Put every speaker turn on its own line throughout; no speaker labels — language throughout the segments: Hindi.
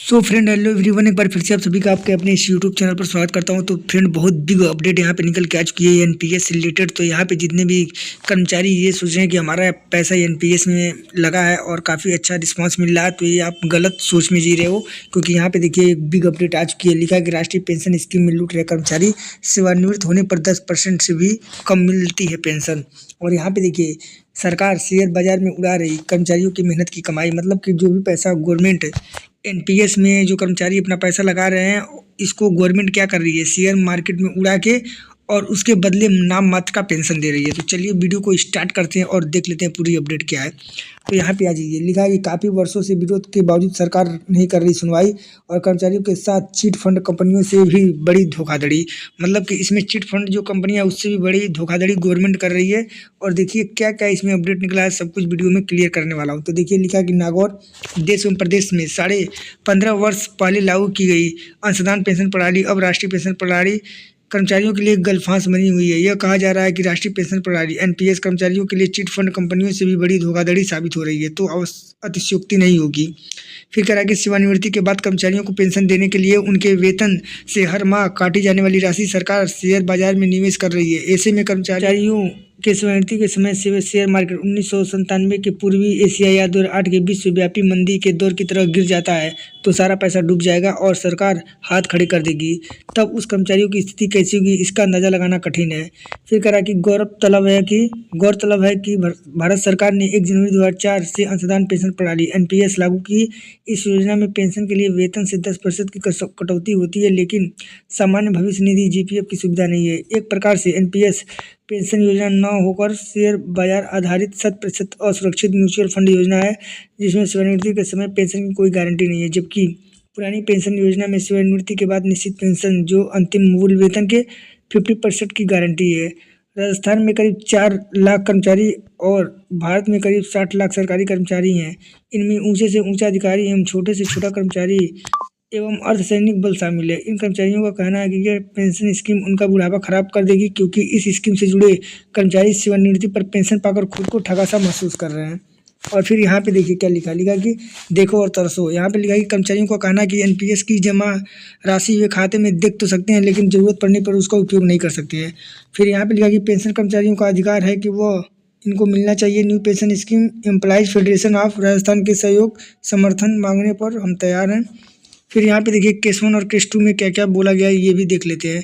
सो फ्रेंड हेलो एवरीवन, एक बार फिर से आप सभी का आपके अपने इस यूट्यूब चैनल पर स्वागत करता हूं। तो फ्रेंड बहुत बिग अपडेट यहाँ पे निकल के आ चुकी है एनपीएस से रिलेटेड। तो यहाँ पे जितने भी कर्मचारी ये सोच रहे हैं कि हमारा पैसा एनपीएस में लगा है और काफ़ी अच्छा रिस्पांस मिल रहा है, तो ये आप गलत सोच में जी रहे हो। क्योंकि यहाँ पे देखिए एक बिग अपडेट आ चुकी है। लिखा है कि राष्ट्रीय पेंशन स्कीम में लूट रहे कर्मचारी, सेवानिवृत्त होने पर 10% से भी कम मिलती है पेंशन। और यहाँ पे देखिए सरकार शेयर बाजार में उड़ा रही कर्मचारियों की मेहनत की कमाई। मतलब कि जो भी पैसा गवर्नमेंट एनपीएस में जो कर्मचारी अपना पैसा लगा रहे हैं, इसको गवर्नमेंट क्या कर रही है, शेयर मार्केट में उड़ा के और उसके बदले नाम मात्र का पेंशन दे रही है। तो चलिए वीडियो को स्टार्ट करते हैं और देख लेते हैं पूरी अपडेट क्या है। तो यहाँ पे आ जाइए। लिखा है कि काफ़ी वर्षों से विरोध के बावजूद सरकार नहीं कर रही सुनवाई और कर्मचारियों के साथ चिट फंड कंपनियों से भी बड़ी धोखाधड़ी। मतलब कि इसमें चिट फंड जो कंपनियां उससे भी बड़ी धोखाधड़ी गवर्नमेंट कर रही है। और देखिए क्या क्या इसमें अपडेट निकला है, सब कुछ वीडियो में क्लियर करने वाला हूँ। तो देखिए लिखा है कि नागौर देश एवं प्रदेश में 15.5 वर्ष पहले लागू की गई अंशदान पेंशन प्रणाली अब राष्ट्रीय पेंशन प्रणाली कर्मचारियों के लिए गलफांस बनी हुई है। यह कहा जा रहा है कि राष्ट्रीय पेंशन प्रणाली एनपीएस कर्मचारियों के लिए चिट फंड कंपनियों से भी बड़ी धोखाधड़ी साबित हो रही है। तो अतिशयोक्ति नहीं होगी। फिर कह रहा है कि सेवानिवृत्ति के बाद कर्मचारियों को पेंशन देने के लिए उनके वेतन से हर माह काटी जाने वाली राशि सरकार शेयर बाजार में निवेश कर रही है। ऐसे में कर्मचारियों के सेवानिवृत्ति के समय से शेयर मार्केट 1997 के पूर्वी एशिया या 2008 के विश्वव्यापी मंदी के दौर की तरह गिर जाता है तो सारा पैसा डूब जाएगा और सरकार हाथ खड़े कर देगी। तब उस कर्मचारियों की स्थिति कैसी होगी, इसका अंदाजा लगाना कठिन है। फिर कह रहा कि गौरतलब है कि भारत सरकार ने 1 जनवरी 2004 से अंशदान पेंशन प्रणाली एनपीएस लागू की। इस योजना में पेंशन के लिए वेतन से 10% की कटौती होती है, लेकिन सामान्य भविष्य निधि जीपीएफ की सुविधा नहीं है। एक प्रकार से एनपीएस पेंशन योजना न होकर शेयर बाजार आधारित 100% असुरक्षित म्यूचुअल फंड योजना है, जिसमें सेवानिवृत्ति के समय पेंशन की कोई गारंटी नहीं है। जबकि पुरानी पेंशन योजना में सेवानिवृत्ति के बाद निश्चित पेंशन जो अंतिम मूल वेतन के 50% की गारंटी है। राजस्थान में करीब 4 लाख कर्मचारी और भारत में करीब 60 लाख सरकारी कर्मचारी हैं। इनमें ऊंचे से ऊंचा अधिकारी एवं छोटे से छोटा कर्मचारी एवं अर्धसैनिक बल शामिल है। इन कर्मचारियों का कहना है कि यह पेंशन स्कीम उनका बुढ़ापा खराब कर देगी, क्योंकि इस स्कीम से जुड़े कर्मचारी सेवानिवृत्ति पर पेंशन पाकर खुद को ठगा सा महसूस कर रहे हैं। और फिर यहाँ पे देखिए क्या लिखा कि देखो और तरसो। यहाँ पे लिखा कि कर्मचारियों का कहना है कि एनपीएस की जमा राशि वे खाते में देख तो सकते हैं, लेकिन जरूरत पड़ने पर उसका उपयोग नहीं कर सकते हैं। फिर यहाँ पे लिखा कि पेंशन कर्मचारियों का अधिकार है कि वह इनको मिलना चाहिए। New pension scheme employees federation of Rajasthan के सहयोग समर्थन मांगने पर हम तैयार हैं। फिर यहाँ पे देखिए केस 1 और केस 2 में क्या क्या बोला गया है ये भी देख लेते हैं।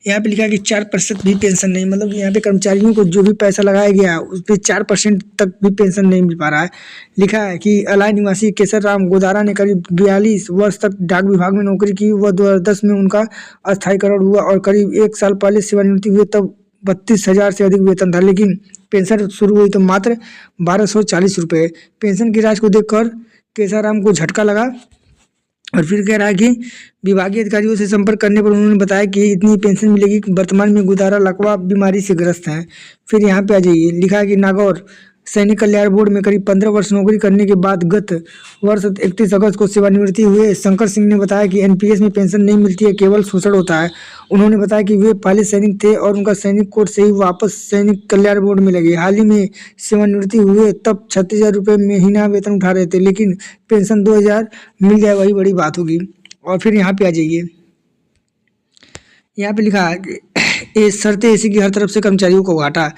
यहाँ पे लिखा है कि 4% भी पेंशन नहीं। मतलब यहाँ पे कर्मचारियों को जो भी पैसा लगाया गया उस पर 4% तक भी पेंशन नहीं मिल पा रहा है। लिखा है कि अलाय निवासी केसर राम गोदारा ने करीब 42 वर्ष तक डाक विभाग में नौकरी की। वह 2010 में उनका अस्थायीकरण हुआ और करीब 1 साल पहले सेवानिवृत्ति हुए, तब 32,000 से अधिक वेतन था, लेकिन पेंशन शुरू हुई तो मात्र 1240 रुपये। पेंशन की राशि को देखकर केसर राम को झटका लगा और फिर कह रहा है कि विभागीय अधिकारियों से संपर्क करने पर उन्होंने बताया कि इतनी पेंशन मिलेगी। वर्तमान में गुदारा लकवा बीमारी से ग्रस्त हैं। फिर यहाँ पे आ जाइए। लिखा है कि नागौर सैनिक कल्याण बोर्ड में करीब 15 वर्ष नौकरी करने के बाद गत वर्ष 31 अगस्त को सेवानिवृत्ति हुए शंकर सिंह ने बताया कि एनपीएस में पेंशन नहीं मिलती है, केवल शोषण होता है। उन्होंने बताया कि वे पहले सैनिक थे और उनका सैनिक कोड से ही वापस सैनिक कल्याण बोर्ड में लगे। हाल ही में सेवानिवृत्ति हुए तब 36,000 रुपये महीना वेतन उठा रहे थे, लेकिन पेंशन 2,000 मिल जाए वही बड़ी बात होगी। और फिर यहाँ पे आ जाइए। यहाँ पे लिखा है कि ये शर्तें ऐसी कि हर तरफ से कर्मचारियों को घाटा।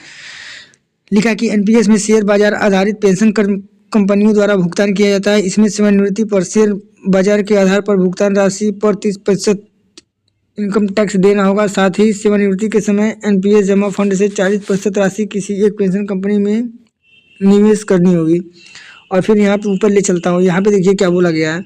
लिखा कि एनपीएस में शेयर बाजार आधारित पेंशन कंपनियों द्वारा भुगतान किया जाता है। इसमें सेवानिवृत्ति पर शेयर बाजार के आधार पर भुगतान राशि पर 30% इनकम टैक्स देना होगा। साथ ही सेवानिवृत्ति के समय एनपीएस जमा फंड से 40% राशि किसी एक पेंशन कंपनी में निवेश करनी होगी। और फिर यहाँ पे ऊपर ले चलता हूँ। यहाँ पे देखिए क्या बोला गया है।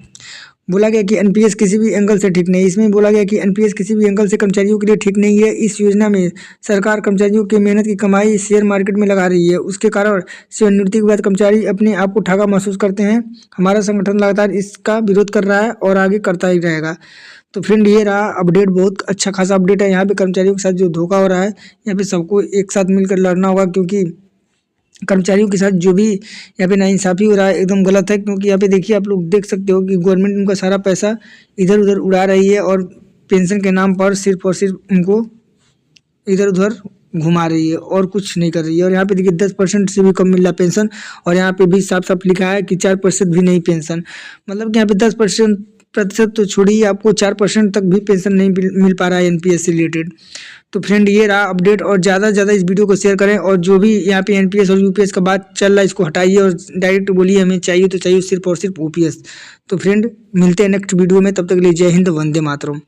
बोला गया कि एनपीएस किसी भी एंगल से ठीक नहीं। इसमें बोला गया कि एनपीएस किसी भी एंगल से कर्मचारियों के लिए ठीक नहीं है। इस योजना में सरकार कर्मचारियों की मेहनत की कमाई शेयर मार्केट में लगा रही है। उसके कारण सेवानिवृत्ति के बाद कर्मचारी अपने आप को ठगा महसूस करते हैं। हमारा संगठन लगातार इसका विरोध कर रहा है और आगे करता ही रहेगा। तो फ्रेंड ये रहा अपडेट, बहुत अच्छा खासा अपडेट है। यहाँ पे कर्मचारियों के साथ जो धोखा हो रहा है, यहाँ पे सबको एक साथ मिलकर लड़ना होगा, क्योंकि कर्मचारियों के साथ जो भी यहाँ पे नाइंसाफ़ी हो रहा है एकदम गलत है। क्योंकि यहाँ पे देखिए आप लोग देख सकते हो कि गवर्नमेंट उनका सारा पैसा इधर उधर उड़ा रही है और पेंशन के नाम पर सिर्फ और सिर्फ उनको इधर उधर घुमा रही है और कुछ नहीं कर रही है। और यहाँ पे देखिए 10% से भी कम मिल रहा है पेंशन। और यहाँ पे भी साफ साफ लिखा है कि 4% भी नहीं पेंशन। मतलब कि यहाँ पे 10% प्रतिशत तो छोड़िए, आपको 4% तक भी पेंशन नहीं मिल पा रहा है एनपीएस से रिलेटेड। तो फ्रेंड ये रहा अपडेट, और ज़्यादा से ज़्यादा इस वीडियो को शेयर करें, और जो भी यहाँ पे एनपीएस और यूपीएस का बात चल रहा है इसको हटाइए और डायरेक्ट बोलिए हमें चाहिए तो चाहिए सिर्फ और सिर्फ ओपीएस। तो फ्रेंड मिलते हैं नेक्स्ट वीडियो में, तब तक के लिए जय हिंद, वंदे मातरम।